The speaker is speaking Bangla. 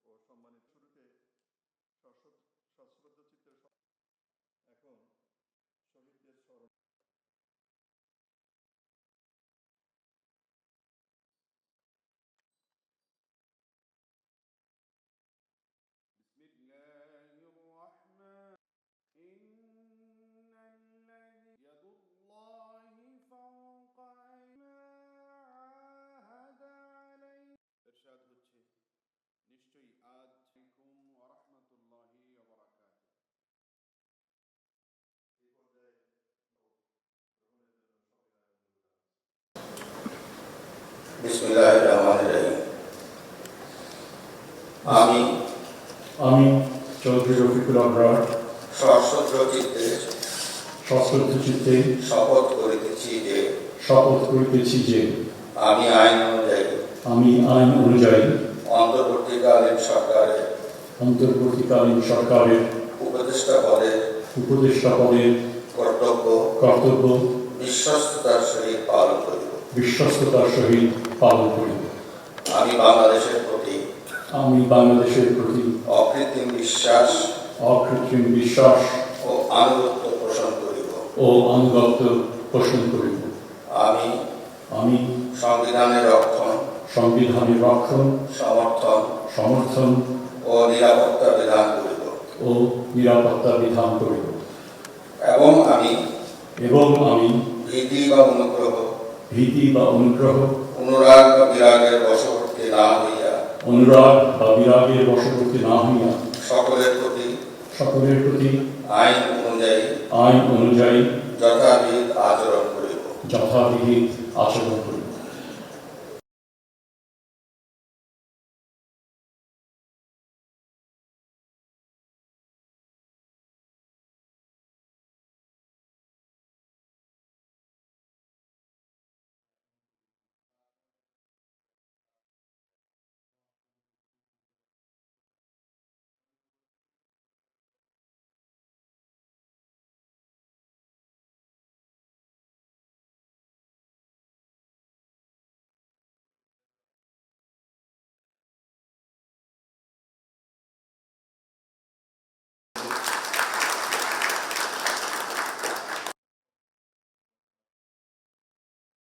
ও সম্মানিত শুরুতে সশ্রদ্ধ চিত্রের এখন শহীদদের স্মরণ। বিসমিল্লাহির রহমানির ইন্নাল্লাযী ইয়াদুল্লাহি ফাওকা মা আহাদা আলাইহি। ইরশাদ হচ্ছে, নিশ্চয়ই আজ আলাইকুম ওয়া রাহমাতুল্লাহি ওয়া বারাকাতুহু। এই পর্যায়ে গ্রহণের জন্য সবিনয় অনুরোধ জানাচ্ছি। বিসমিল্লাহির রহমানির রহিম। আমি চৌধুরী রফিকুল আবরার সশ্রদ্ধ চিত্তে শপথ করিতেছি যে আমি আইন অনুযায়ী অন্তর্বর্তীকালীন সরকারের উপদেষ্টা পদের কর্তব্য বিশ্বস্ততার সহিত পালন করিব। আমি বাংলাদেশের প্রতি অকৃত্রিম বিশ্বাস ও আনুগত্য পোষণ করিব। আমি সংবিধানের রক্ষণ সমর্থন ও নিরাপত্তা বিধান করিব এবং আমি ভীতি বা অনুগ্রহ অনুরাগ বা বিরাগের বশবর্তী না হইয়া সকলের প্রতি আইন অনুযায়ী যথাবিহিত আচরণ করিব।